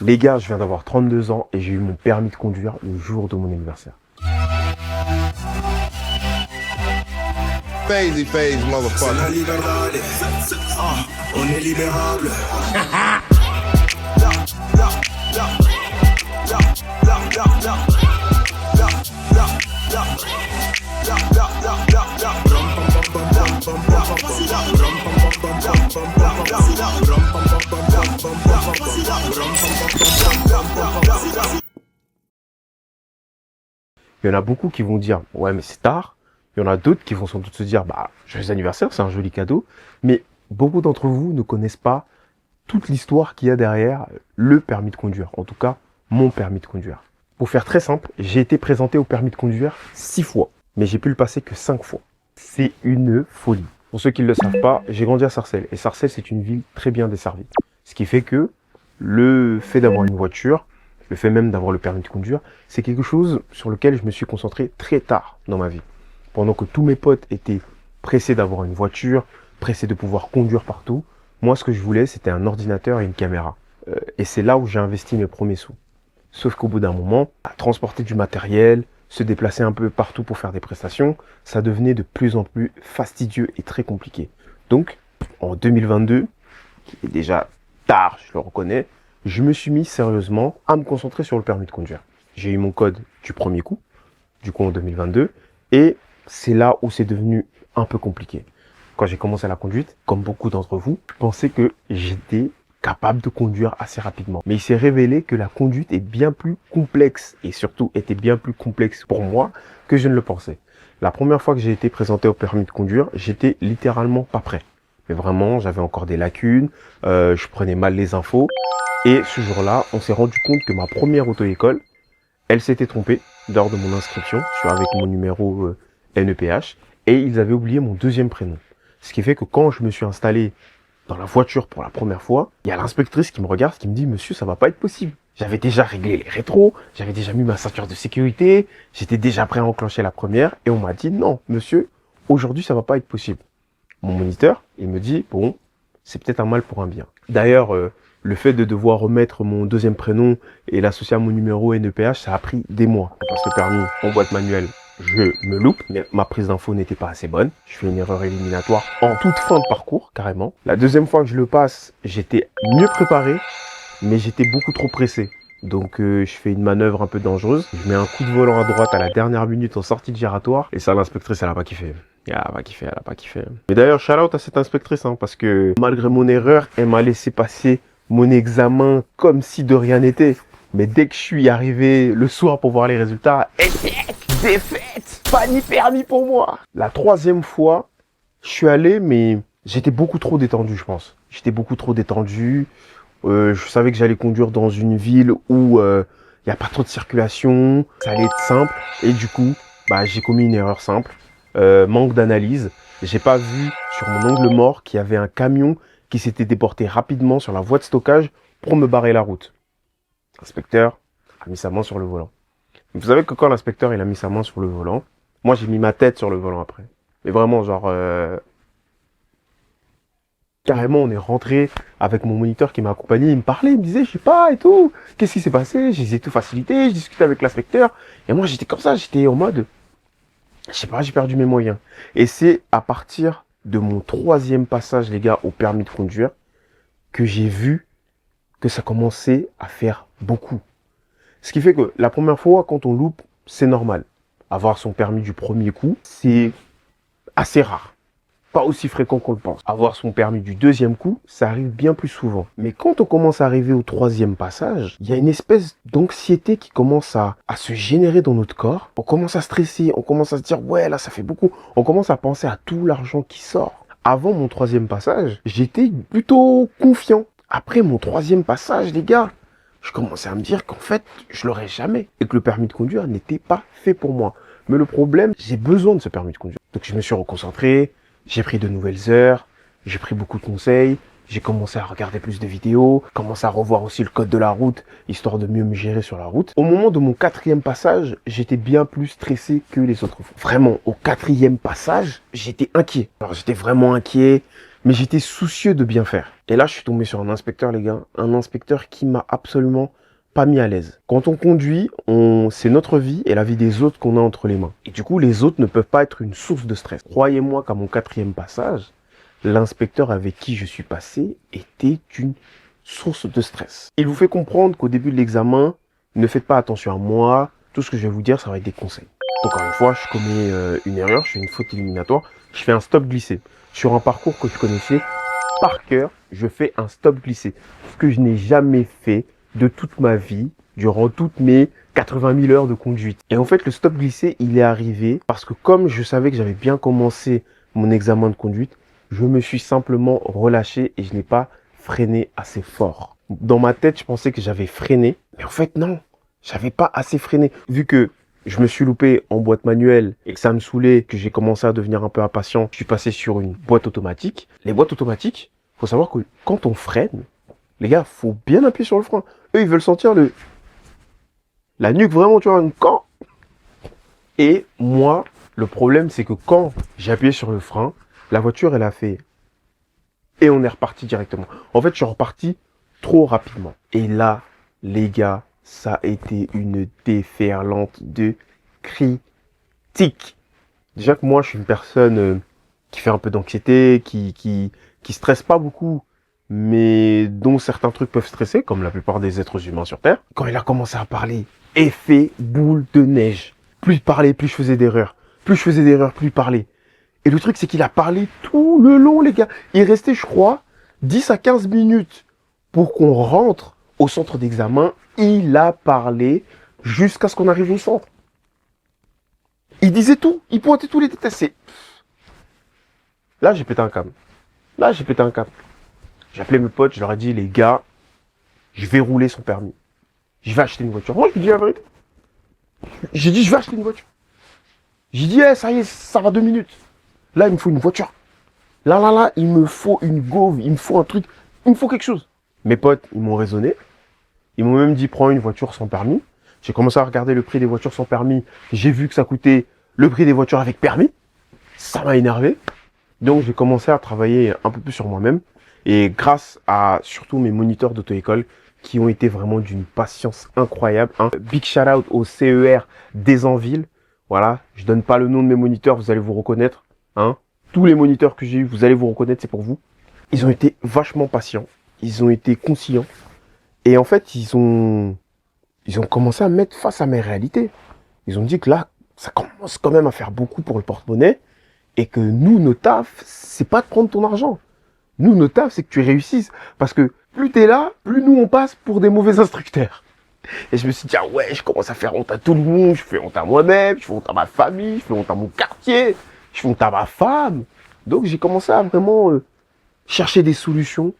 Les gars, je viens d'avoir 32 ans et j'ai eu mon permis de conduire le jour de mon anniversaire. Phase, C'est motherfucker. la liberté. On est libérable. Il y en a beaucoup qui vont dire, ouais, mais c'est tard. Il y en a d'autres qui vont sans doute se dire, bah, joyeux anniversaire, c'est un joli cadeau. Mais beaucoup d'entre vous ne connaissent pas toute l'histoire qu'il y a derrière le permis de conduire. En tout cas, mon permis de conduire. Pour faire très simple, j'ai été présenté au permis de conduire 6 fois. Mais j'ai pu le passer que 5 fois. C'est une folie. Pour ceux qui ne le savent pas, j'ai grandi à Sarcelles. Et Sarcelles, c'est une ville très bien desservie. Ce qui fait que le fait d'avoir une voiture, le fait même d'avoir le permis de conduire, c'est quelque chose sur lequel je me suis concentré très tard dans ma vie. Pendant que tous mes potes étaient pressés d'avoir une voiture, pressés de pouvoir conduire partout, moi ce que je voulais c'était un ordinateur et une caméra. Et c'est là où j'ai investi mes premiers sous. Sauf qu'au bout d'un moment, à transporter du matériel, se déplacer un peu partout pour faire des prestations, ça devenait de plus en plus fastidieux et très compliqué. Donc, en 2022, qui est déjà tard, je le reconnais, je me suis mis sérieusement à me concentrer sur le permis de conduire. J'ai eu mon code du premier coup, du coup en 2022, et c'est là où c'est devenu un peu compliqué. Quand j'ai commencé la conduite, comme beaucoup d'entre vous, je pensais que j'étais capable de conduire assez rapidement. Mais il s'est révélé que la conduite est bien plus complexe, et surtout était bien plus complexe pour moi que je ne le pensais. La première fois que j'ai été présenté au permis de conduire, j'étais littéralement pas prêt. Mais vraiment, j'avais encore des lacunes, je prenais mal les infos. Et ce jour-là, on s'est rendu compte que ma première auto-école, elle s'était trompée lors de mon inscription. Je suis avec mon numéro NEPH et ils avaient oublié mon deuxième prénom. Ce qui fait que quand je me suis installé dans la voiture pour la première fois, il y a l'inspectrice qui me regarde, qui me dit « Monsieur, ça va pas être possible. » J'avais déjà réglé les rétros, j'avais déjà mis ma ceinture de sécurité, j'étais déjà prêt à enclencher la première et on m'a dit « Non, monsieur, aujourd'hui ça va pas être possible. » Mon moniteur, il me dit « Bon, c'est peut-être un mal pour un bien. » D'ailleurs, le fait de devoir remettre mon deuxième prénom et l'associer à mon numéro NEPH, ça a pris des mois. Parce que permis en boîte manuelle, je me loupe, mais ma prise d'info n'était pas assez bonne. Je fais une erreur éliminatoire en toute fin de parcours, carrément. La deuxième fois que je le passe, j'étais mieux préparé, mais j'étais beaucoup trop pressé. Donc je fais une manœuvre un peu dangereuse. Je mets un coup de volant à droite à la dernière minute en sortie de giratoire. Et ça, l'inspectrice, elle a pas kiffé. Elle a pas kiffé. Mais d'ailleurs, shout out à cette inspectrice, hein, parce que malgré mon erreur, elle m'a laissé passer mon examen comme si de rien n'était. Mais dès que je suis arrivé le soir pour voir les résultats, échec, défaite, pas ni permis pour moi. La troisième fois, je suis allé, mais j'étais beaucoup trop détendu, je pense. J'étais beaucoup trop détendu. Je savais que j'allais conduire dans une ville où il n'y a pas trop de circulation, ça allait être simple. Et du coup, bah, j'ai commis une erreur simple. Manque d'analyse. J'ai pas vu sur mon angle mort qu'il y avait un camion qui s'était déporté rapidement sur la voie de stockage pour me barrer la route. L'inspecteur a mis sa main sur le volant. Vous savez que quand l'inspecteur il a mis sa main sur le volant, moi j'ai mis ma tête sur le volant après. Mais vraiment genre carrément on est rentré avec mon moniteur qui m'a accompagné, il me parlait, il me disait je sais pas et tout, qu'est-ce qui s'est passé, j'ai tout facilité, je discutais avec l'inspecteur et moi j'étais comme ça, j'étais en mode je sais pas, j'ai perdu mes moyens. Et c'est à partir de mon troisième passage, les gars, au permis de conduire, que j'ai vu que ça commençait à faire beaucoup. Ce qui fait que la première fois, quand on loupe, c'est normal. Avoir son permis du premier coup, c'est assez rare. Pas aussi fréquent qu'on le pense. Avoir son permis du deuxième coup, ça arrive bien plus souvent. Mais quand on commence à arriver au troisième passage, il y a une espèce d'anxiété qui commence à se générer dans notre corps. On commence à stresser, on commence à se dire « Ouais, là, ça fait beaucoup ». On commence à penser à tout l'argent qui sort. Avant mon troisième passage, j'étais plutôt confiant. Après mon troisième passage, les gars, je commençais à me dire qu'en fait, je l'aurais jamais. Et que le permis de conduire n'était pas fait pour moi. Mais le problème, j'ai besoin de ce permis de conduire. Donc je me suis reconcentré. J'ai pris de nouvelles heures, j'ai pris beaucoup de conseils, j'ai commencé à regarder plus de vidéos, commencé à revoir aussi le code de la route, histoire de mieux me gérer sur la route. Au moment de mon quatrième passage, j'étais bien plus stressé que les autres fois. Vraiment, au quatrième passage, j'étais inquiet. Alors j'étais vraiment inquiet, mais j'étais soucieux de bien faire. Et là, je suis tombé sur un inspecteur, les gars, un inspecteur qui m'a absolument pas mis à l'aise. Quand on conduit, c'est notre vie et la vie des autres qu'on a entre les mains. Et du coup, les autres ne peuvent pas être une source de stress. Croyez-moi qu'à mon 4e passage, l'inspecteur avec qui je suis passé était une source de stress. Il vous fait comprendre qu'au début de l'examen, ne faites pas attention à moi. Tout ce que je vais vous dire, ça va être des conseils. Encore une fois, je commets une erreur, je fais une faute éliminatoire. Je fais un stop glissé. Sur un parcours que je connaissais par cœur, je fais un stop glissé. Ce que je n'ai jamais fait de toute ma vie, durant toutes mes 80 000 heures de conduite. Et en fait, le stop glissé, il est arrivé parce que comme je savais que j'avais bien commencé mon examen de conduite, je me suis simplement relâché et je n'ai pas freiné assez fort. Dans ma tête, je pensais que j'avais freiné, mais en fait, non, j'avais pas assez freiné. Vu que je me suis loupé en boîte manuelle et que ça me saoulait, que j'ai commencé à devenir un peu impatient, je suis passé sur une boîte automatique. Les boîtes automatiques, faut savoir que quand on freine, les gars, faut bien appuyer sur le frein. Eux, ils veulent sentir la nuque vraiment, tu vois, un camp. Et moi, le problème, c'est que quand j'ai appuyé sur le frein, la voiture, elle a fait... Et on est reparti directement. En fait, je suis reparti trop rapidement. Et là, les gars, ça a été une déferlante de critiques. Déjà que moi, je suis une personne qui fait un peu d'anxiété, qui stresse pas beaucoup, mais dont certains trucs peuvent stresser, comme la plupart des êtres humains sur Terre. Quand il a commencé à parler, effet boule de neige. Plus il parlait, plus je faisais d'erreurs. Plus je faisais d'erreurs, plus il parlait. Et le truc, c'est qu'il a parlé tout le long, les gars. Il restait, je crois, 10 à 15 minutes pour qu'on rentre au centre d'examen. Il a parlé jusqu'à ce qu'on arrive au centre. Il disait tout. Il pointait tous les détails. Là, j'ai pété un câble. J'ai appelé mes potes, je leur ai dit, les gars, je vais rouler son permis. Je vais acheter une voiture. Moi, je dis la vérité. J'ai dit, je vais acheter une voiture. J'ai dit, ça y est, ça va 2 minutes. Là, il me faut une voiture. Là, il me faut une gauve, il me faut un truc, il me faut quelque chose. Mes potes, ils m'ont raisonné. Ils m'ont même dit, prends une voiture sans permis. J'ai commencé à regarder le prix des voitures sans permis. J'ai vu que ça coûtait le prix des voitures avec permis. Ça m'a énervé. Donc, j'ai commencé à travailler un peu plus sur moi-même. Et grâce à surtout mes moniteurs d'auto-école qui ont été vraiment d'une patience incroyable. Big shout out au CER d'Aisanville. Voilà, je donne pas le nom de mes moniteurs, vous allez vous reconnaître. Tous les moniteurs que j'ai eu, vous allez vous reconnaître, c'est pour vous. Ils ont été vachement patients, ils ont été conciliants. Et en fait, ils ont commencé à me mettre face à mes réalités. Ils ont dit que là, ça commence quand même à faire beaucoup pour le porte-monnaie. Et que nous, nos tafs, c'est pas de prendre ton argent. Nous, notre taf, c'est que tu réussisses. Parce que plus t'es là, plus nous, on passe pour des mauvais instructeurs. Et je me suis dit, ah ouais, je commence à faire honte à tout le monde. Je fais honte à moi-même, je fais honte à ma famille, je fais honte à mon quartier, je fais honte à ma femme. Donc, j'ai commencé à vraiment chercher des solutions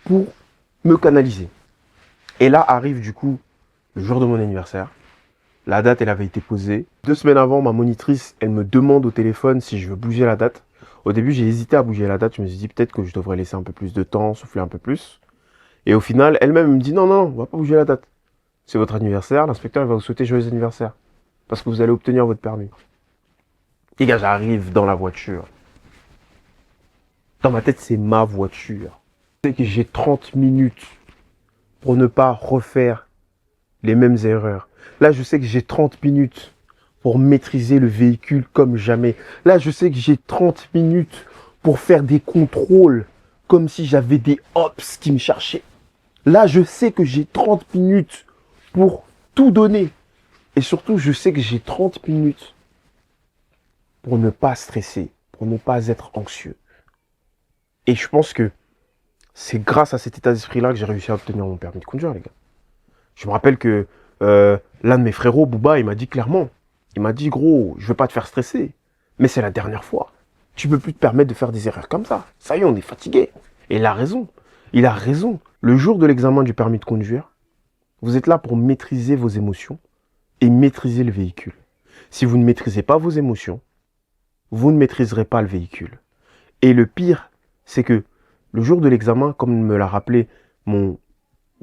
pour me canaliser. Et là arrive du coup le jour de mon anniversaire. La date, elle avait été posée. 2 semaines avant, ma monitrice, elle me demande au téléphone si je veux bouger la date. Au début, j'ai hésité à bouger la date. Je me suis dit peut-être que je devrais laisser un peu plus de temps, souffler un peu plus. Et au final, elle-même me dit non, on va pas bouger la date. C'est votre anniversaire, l'inspecteur il va vous souhaiter joyeux anniversaire. Parce que vous allez obtenir votre permis. Les gars, j'arrive dans la voiture. Dans ma tête, c'est ma voiture. Je sais que j'ai 30 minutes pour ne pas refaire les mêmes erreurs. Là, je sais que j'ai 30 minutes pour maîtriser le véhicule comme jamais. Là, je sais que j'ai 30 minutes pour faire des contrôles comme si j'avais des ops qui me cherchaient. Là, je sais que j'ai 30 minutes pour tout donner. Et surtout, je sais que j'ai 30 minutes pour ne pas stresser, pour ne pas être anxieux. Et je pense que c'est grâce à cet état d'esprit-là que j'ai réussi à obtenir mon permis de conduire, les gars. Je me rappelle que l'un de mes frérots, Booba, il m'a dit clairement, il m'a dit, gros, je veux pas te faire stresser, mais c'est la dernière fois. Tu peux plus te permettre de faire des erreurs comme ça. Ça y est, on est fatigué. Et il a raison. Il a raison. Le jour de l'examen du permis de conduire, vous êtes là pour maîtriser vos émotions et maîtriser le véhicule. Si vous ne maîtrisez pas vos émotions, vous ne maîtriserez pas le véhicule. Et le pire, c'est que le jour de l'examen, comme me l'a rappelé mon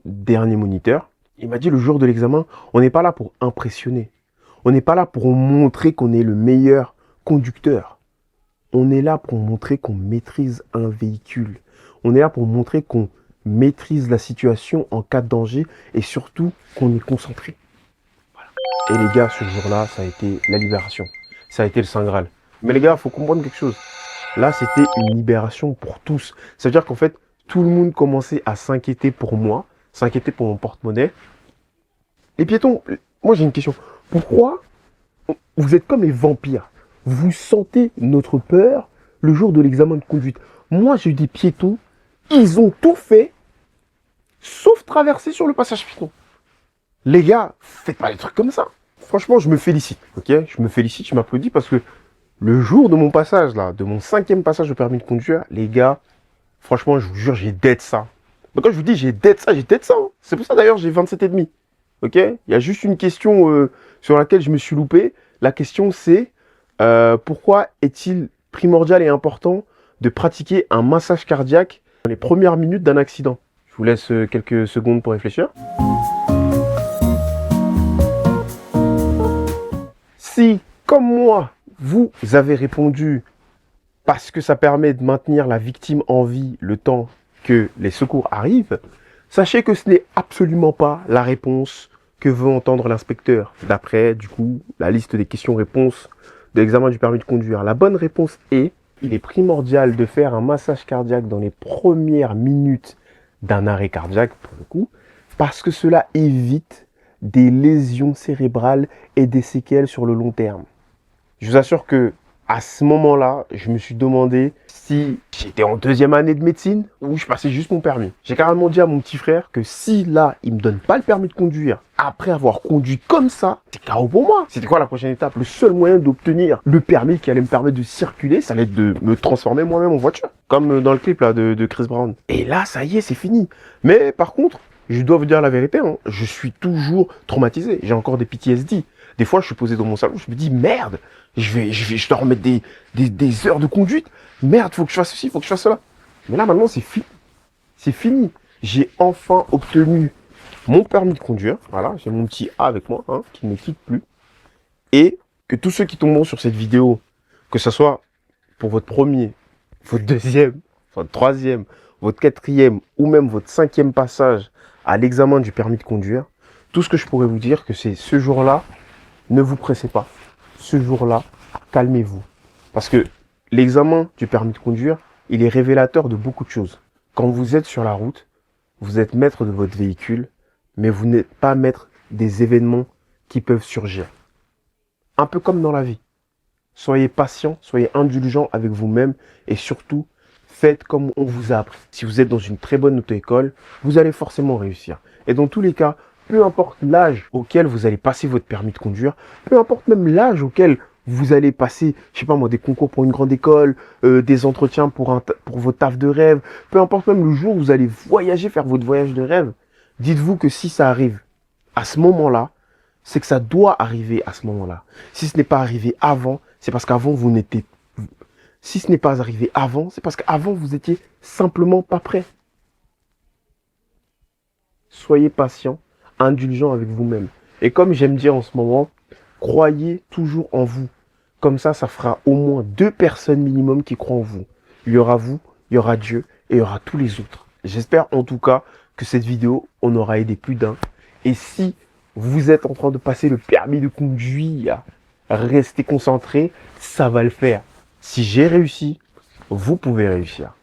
dernier moniteur, il m'a dit le jour de l'examen, on n'est pas là pour impressionner. On n'est pas là pour montrer qu'on est le meilleur conducteur. on est là pour montrer qu'on maîtrise un véhicule. On est là pour montrer qu'on maîtrise la situation en cas de danger et surtout qu'on est concentré. Voilà. Et les gars, ce jour-là, ça a été la libération. Ça a été le Saint Graal. Mais les gars, il faut comprendre quelque chose. Là, c'était une libération pour tous. Ça veut dire qu'en fait, tout le monde commençait à s'inquiéter pour moi, s'inquiéter pour mon porte-monnaie. Les piétons, moi j'ai une question. Pourquoi vous êtes comme les vampires? Vous sentez notre peur le jour de l'examen de conduite. Moi, j'ai eu des piétons, ils ont tout fait, sauf traverser sur le passage piéton. Les gars, faites pas des trucs comme ça. Franchement, je me félicite, ok? Je me félicite, je m'applaudis parce que le jour de mon passage, là, de mon 5e passage au permis de conduire, les gars, franchement, je vous jure, j'ai dead ça. Donc quand je vous dis j'ai dead ça, j'ai dead ça. Hein. C'est pour ça d'ailleurs, j'ai 27,5. Ok? Il y a juste une question sur laquelle je me suis loupé. La question c'est pourquoi est-il primordial et important de pratiquer un massage cardiaque dans les premières minutes d'un accident? Je vous laisse quelques secondes pour réfléchir. Si, comme moi, vous avez répondu parce que ça permet de maintenir la victime en vie le temps que les secours arrivent, sachez que ce n'est absolument pas la réponse que veut entendre l'inspecteur, d'après, du coup, la liste des questions-réponses de l'examen du permis de conduire. La bonne réponse est, il est primordial de faire un massage cardiaque dans les premières minutes d'un arrêt cardiaque, pour le coup, parce que cela évite des lésions cérébrales et des séquelles sur le long terme. Je vous assure que à ce moment-là, je me suis demandé si j'étais en 2e année de médecine ou je passais juste mon permis. J'ai carrément dit à mon petit frère que si là, il me donne pas le permis de conduire après avoir conduit comme ça, c'est KO pour moi. C'était quoi la prochaine étape? Le seul moyen d'obtenir le permis qui allait me permettre de circuler, ça allait être de me transformer moi-même en voiture. Comme dans le clip là de Chris Brown. Et là, ça y est, c'est fini. Mais par contre, je dois vous dire la vérité, hein, je suis toujours traumatisé. J'ai encore des PTSD. Des fois, je suis posé dans mon salon, je me dis merde, je dois remettre des heures de conduite. Merde, faut que je fasse ceci, faut que je fasse cela. Mais là, maintenant, c'est fini. C'est fini. J'ai enfin obtenu mon permis de conduire. Voilà, j'ai mon petit A avec moi, hein, qui ne me quitte plus. Et que tous ceux qui tomberont sur cette vidéo, que ce soit pour votre premier, votre 2e, votre 3e, votre 4e ou même votre 5e passage à l'examen du permis de conduire, tout ce que je pourrais vous dire, que c'est ce jour-là, ne vous pressez pas. Ce jour-là, calmez-vous. Parce que l'examen du permis de conduire, il est révélateur de beaucoup de choses. Quand vous êtes sur la route, vous êtes maître de votre véhicule, mais vous n'êtes pas maître des événements qui peuvent surgir. Un peu comme dans la vie. Soyez patient, soyez indulgent avec vous-même et surtout, faites comme on vous a appris. Si vous êtes dans une très bonne auto-école, vous allez forcément réussir. Et dans tous les cas, peu importe l'âge auquel vous allez passer votre permis de conduire, peu importe même l'âge auquel vous allez passer, je sais pas moi, des concours pour une grande école, des entretiens pour vos tafs de rêve, peu importe même le jour où vous allez voyager, faire votre voyage de rêve, dites-vous que si ça arrive à ce moment-là, c'est que ça doit arriver à ce moment-là. Si ce n'est pas arrivé avant, c'est parce qu'avant vous n'étiez... Si ce n'est pas arrivé avant, c'est parce qu'avant vous étiez simplement pas prêt. Soyez patient, indulgent avec vous-même. Et comme j'aime dire en ce moment, croyez toujours en vous. Comme ça fera au moins 2 personnes minimum qui croient en vous. Il y aura vous, il y aura Dieu et il y aura tous les autres. J'espère en tout cas que cette vidéo en aura aidé plus d'un. Et si vous êtes en train de passer le permis de conduire, restez concentré, ça va le faire. Si j'ai réussi, vous pouvez réussir.